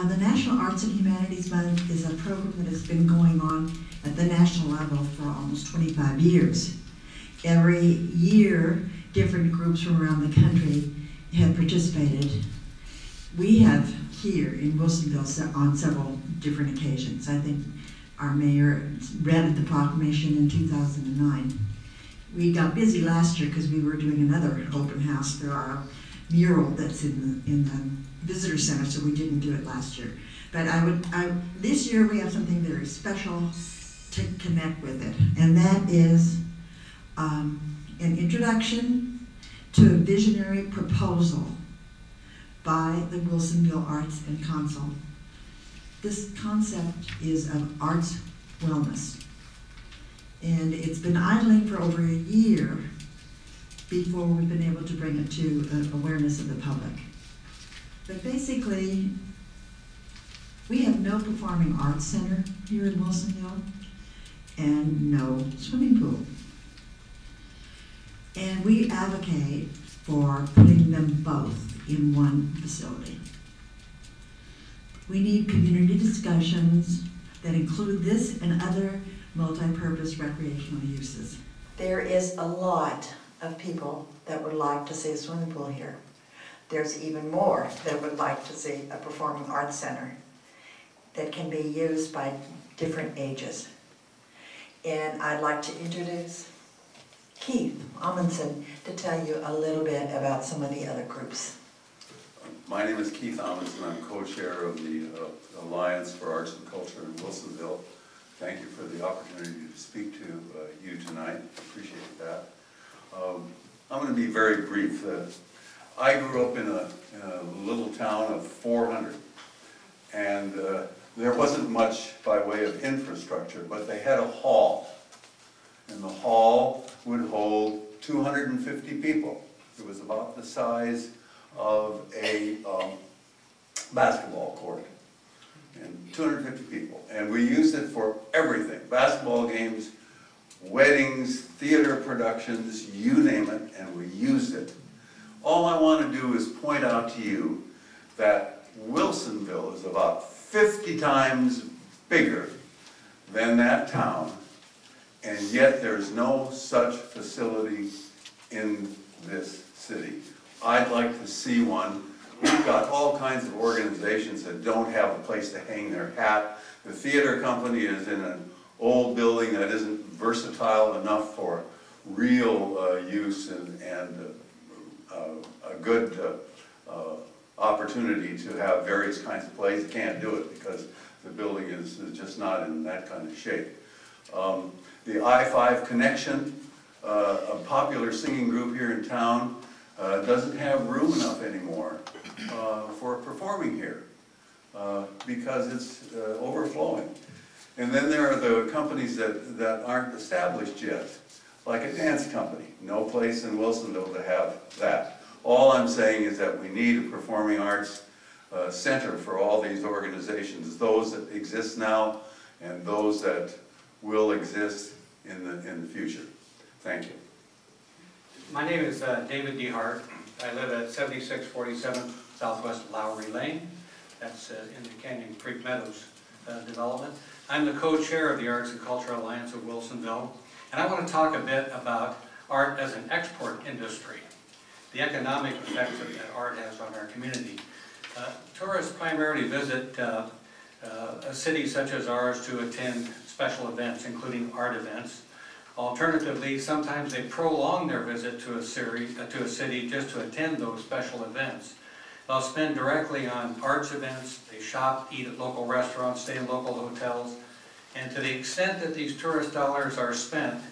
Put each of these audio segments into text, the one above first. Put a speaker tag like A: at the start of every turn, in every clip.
A: The National Arts and Humanities Month is a program that has been going on at the national level for almost 25 years. Every year, different groups from around the country have participated. We have here in Wilsonville on several different occasions. I think our mayor read the proclamation in 2009. We got busy last year because we were doing another open house for our mural that's in the visitor center, so we didn't do it last year. But this year we have something very special to connect with it, and that is an introduction to a visionary proposal by the Wilsonville Arts and Council. This concept is of arts wellness, and it's been idling for over a year before we've been able to bring it to awareness of the public. But basically, we have no performing arts center here in Wilsonville and no swimming pool. And we advocate for putting them both in one facility. We need community discussions that include this and other multi-purpose recreational uses. There is a lot of people that would like to see a swimming pool here. There's even more that would like to see a performing arts center that can be used by different ages. And I'd like to introduce Keith Amundsen to tell you a little bit about some of the other groups.
B: My name is Keith Amundsen. I'm co-chair of the Alliance for Arts and Culture in Wilsonville. Thank you for the opportunity to speak to you tonight. Appreciate that. I'm going to be very brief. I grew up in a little town of 400, and there wasn't much by way of infrastructure, but they had a hall, and the hall would hold 250 people. It was about the size of a basketball court, and 250 people. And we used it for everything: basketball games, weddings, theater productions, you name it, and we used it. All I want to do is point out to you that Wilsonville is about 50 times bigger than that town, and yet there's no such facility in this city. I'd like to see one. We've got all kinds of organizations that don't have a place to hang their hat. The theater company is in an old building that isn't versatile enough for real use and a good opportunity to have various kinds of plays. Can't do it because the building is just not in that kind of shape. The I-5 Connection, a popular singing group here in town, doesn't have room enough anymore for performing here because it's overflowing. And then there are the companies that aren't established yet, like a dance company. No place in Wilsonville to have that. All I'm saying is that we need a performing arts center for all these organizations, those that exist now and those that will exist in the future. Thank you.
C: My name is David D. Hart. I live at 7647 Southwest Lowry Lane. That's in the Canyon Creek Meadows development. I'm the co-chair of the Arts and Culture Alliance of Wilsonville, and I want to talk a bit about art as an export industry, the economic effects that art has on our community. Tourists primarily visit a city such as ours to attend special events, including art events. Alternatively, sometimes they prolong their visit to a city just to attend those special events. They'll spend directly on arts events, they shop, eat at local restaurants, stay in local hotels, and to the extent that these tourist dollars are spent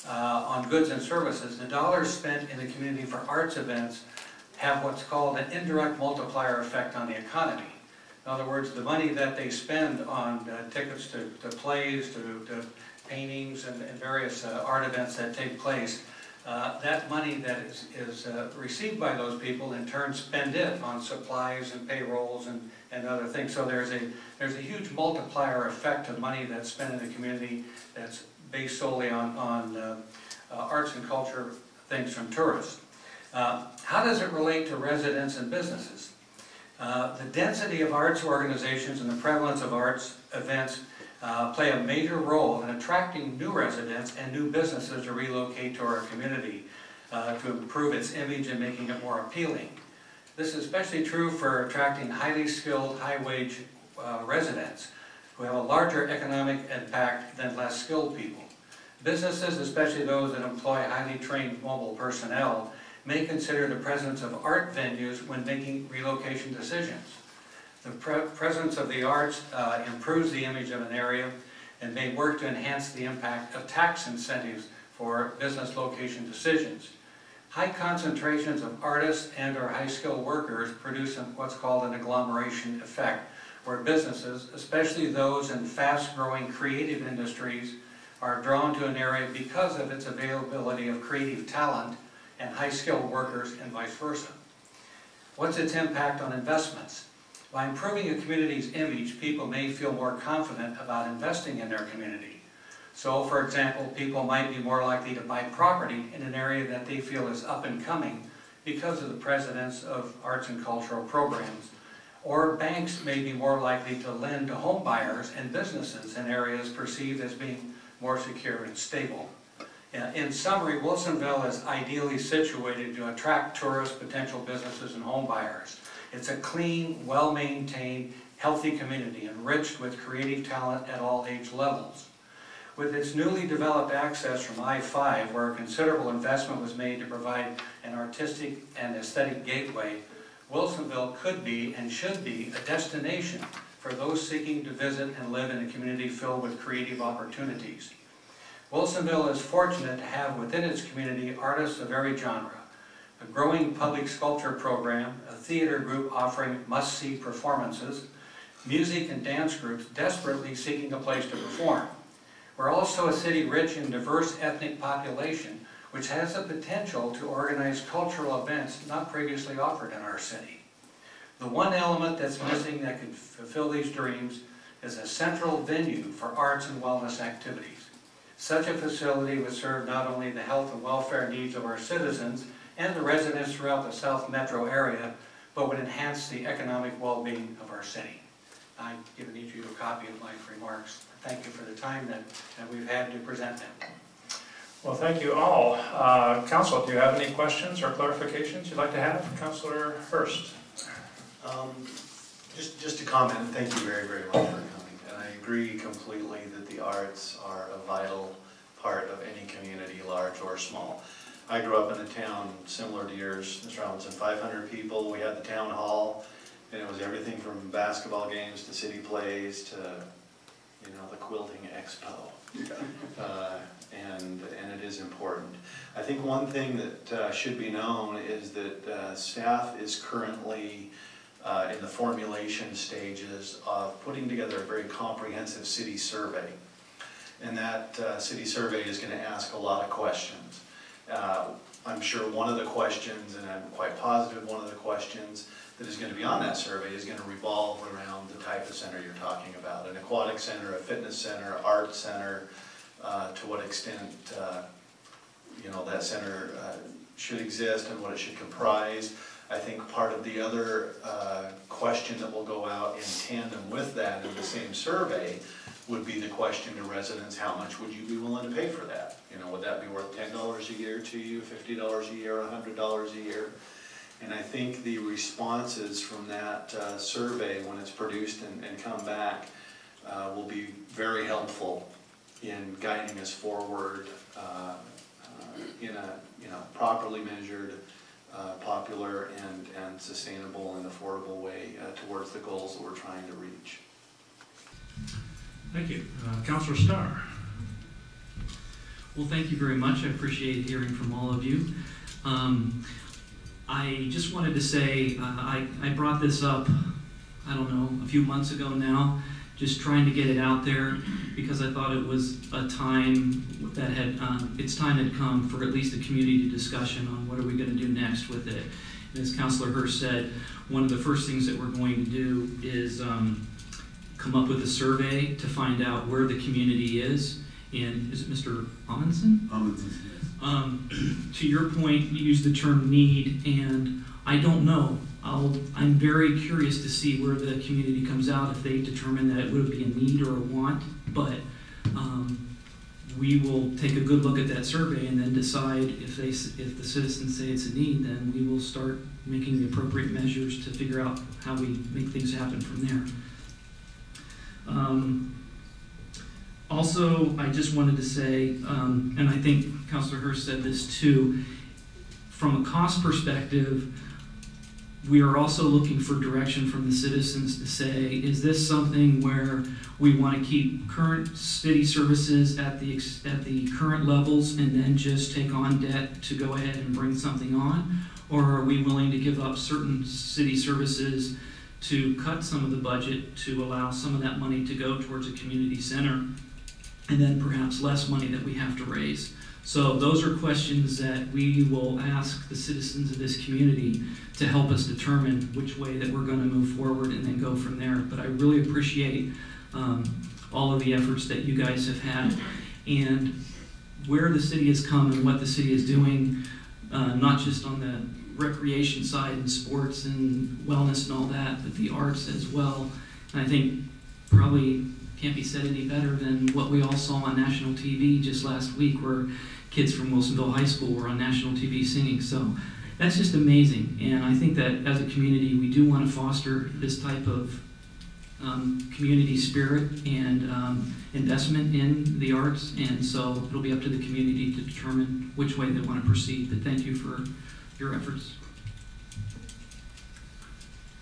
C: on goods and services, the dollars spent in the community for arts events have what's called an indirect multiplier effect on the economy. In other words, the money that they spend on tickets to plays, to paintings and various art events that take place, that money that is received by those people in turn spend it on supplies and payrolls and other things. So there's a huge multiplier effect of money that's spent in the community that's based solely on arts and culture things from tourists. How does it relate to residents and businesses? The density of arts organizations and the prevalence of arts events play a major role in attracting new residents and new businesses to relocate to our community to improve its image and making it more appealing. This is especially true for attracting highly skilled, high-wage residents who have a larger economic impact than less skilled people. Businesses, especially those that employ highly trained mobile personnel, may consider the presence of art venues when making relocation decisions. The presence of the arts improves the image of an area and may work to enhance the impact of tax incentives for business location decisions. High concentrations of artists and or high-skilled workers produce what's called an agglomeration effect, where businesses, especially those in fast-growing creative industries, are drawn to an area because of its availability of creative talent and high-skilled workers and vice versa. What's its impact on investments? By improving a community's image, people may feel more confident about investing in their community. So, for example, people might be more likely to buy property in an area that they feel is up and coming because of the presence of arts and cultural programs. Or banks may be more likely to lend to home buyers and businesses in areas perceived as being more secure and stable. In summary, Wilsonville is ideally situated to attract tourists, potential businesses, and home buyers. It's a clean, well-maintained, healthy community enriched with creative talent at all age levels. With its newly developed access from I-5, where a considerable investment was made to provide an artistic and aesthetic gateway, Wilsonville could be and should be a destination for those seeking to visit and live in a community filled with creative opportunities. Wilsonville is fortunate to have within its community artists of every genre, a growing public sculpture program, a theater group offering must-see performances, music and dance groups desperately seeking a place to perform. We're also a city rich in diverse ethnic population, which has the potential to organize cultural events not previously offered in our city. The one element that's missing that could fulfill these dreams is a central venue for arts and wellness activities. Such a facility would serve not only the health and welfare needs of our citizens and the residents throughout the South Metro area, but would enhance the economic well-being of our city. I've given each of you a copy of my remarks. Thank you for the time that we've had to present them.
D: Well, thank you all. Council, do you have any questions or clarifications you'd like to have? Councilor Hurst.
E: Just to comment, and thank you very, very much for coming. And I agree completely that the arts are a vital part of any community, large or small. I grew up in a town similar to yours, Mr. Robinson, 500 people. We had the town hall, and it was everything from basketball games to city plays to, you know, the quilting expo. And it is important. I think one thing that should be known is that staff is currently in the formulation stages of putting together a very comprehensive city survey. And that city survey is going to ask a lot of questions. I'm sure one of the questions, and I'm quite positive one of the questions that is going to be on that survey is going to revolve around the type of center you're talking about. An aquatic center, a fitness center, art center, to what extent you know, that center should exist and what it should comprise. I think part of the other question that will go out in tandem with that in the same survey would be the question to residents: how much would you be willing to pay for that? You know, would that be worth $10 a year to you, $50 a year, $100 a year? And I think the responses from that survey, when it's produced and come back, will be very helpful in guiding us forward in a properly measured, popular and sustainable and affordable way towards the goals that we're trying to reach.
D: Thank you. Councilor Starr.
F: Well, thank you very much. I appreciate hearing from all of you. I just wanted to say, I brought this up, I don't know, a few months ago now, just trying to get it out there because I thought it was a time that had, its time had come for at least a community discussion on what are we going to do next with it. And as Councilor Hurst said, one of the first things that we're going to do is come up with a survey to find out where the community is. And is it Mr. Amundsen?
B: Amundsen, yes.
F: To your point, you used the term need, and I don't know. I'm very curious to see where the community comes out, if they determine that it would be a need or a want, but we will take a good look at that survey and then decide if the citizens say it's a need, then we will start making the appropriate measures to figure out how we make things happen from there. Also, I just wanted to say, and I think Councilor Hurst said this too, from a cost perspective, we are also looking for direction from the citizens to say, is this something where we want to keep current city services at the current levels and then just take on debt to go ahead and bring something on? Or are we willing to give up certain city services to cut some of the budget to allow some of that money to go towards a community center, and then perhaps less money that we have to raise? So those are questions that we will ask the citizens of this community to help us determine which way that we're going to move forward and then go from there. But I really appreciate all of the efforts that you guys have had and where the city has come and what the city is doing, not just on the recreation side and sports and wellness and all that, but the arts as well. And I think probably can't be said any better than what we all saw on national TV just last week, where kids from Wilsonville High School were on national TV singing. So that's just amazing. And I think that as a community, we do want to foster this type of community spirit and investment in the arts. And so it'll be up to the community to determine which way they want to proceed. But thank you for your efforts.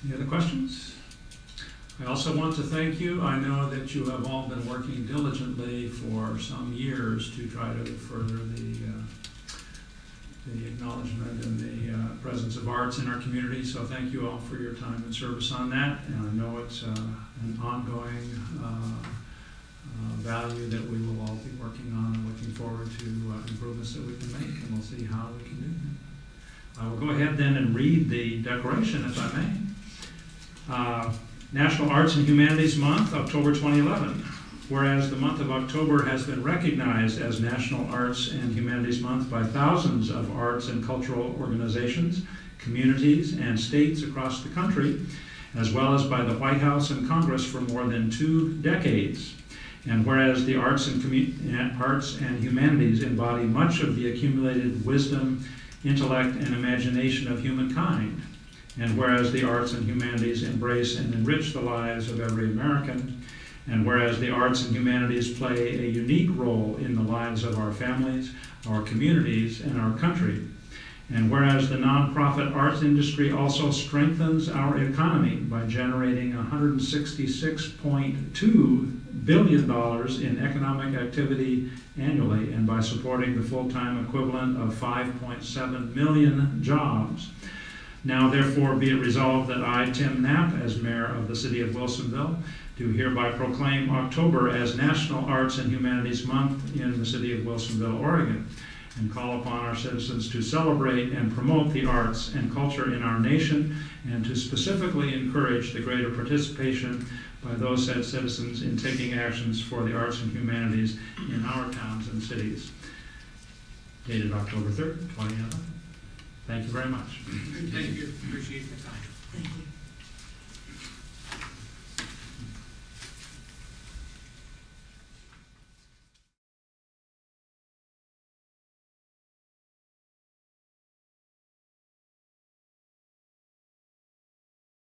D: Any other questions? I also want to thank you. I know that you have all been working diligently for some years to try to further the acknowledgement and the presence of arts in our community. So thank you all for your time and service on that. And I know it's an ongoing value that we will all be working on and looking forward to improvements that we can make, and we'll see how we can do that. I will go ahead then and read the declaration, if I may. National Arts and Humanities Month, October 2011. Whereas the month of October has been recognized as National Arts and Humanities Month by thousands of arts and cultural organizations, communities, and states across the country, as well as by the White House and Congress for more than 2 decades. And whereas the arts and humanities embody much of the accumulated wisdom, intellect, and imagination of humankind, and whereas the arts and humanities embrace and enrich the lives of every American, and whereas the arts and humanities play a unique role in the lives of our families, our communities, and our country, and whereas the nonprofit arts industry also strengthens our economy by generating $166.2 billion in economic activity annually, and by supporting the full-time equivalent of 5.7 million jobs. Now therefore be it resolved that I, Tim Knapp, as Mayor of the City of Wilsonville, do hereby proclaim October as National Arts and Humanities Month in the City of Wilsonville, Oregon, and call upon our citizens to celebrate and promote the arts and culture in our nation, and to specifically encourage the greater participation by those said citizens in taking actions for the arts and humanities in our towns and cities. Dated October 3rd, 2011. Thank you very much.
C: Thank you. Appreciate your time.
A: Thank you.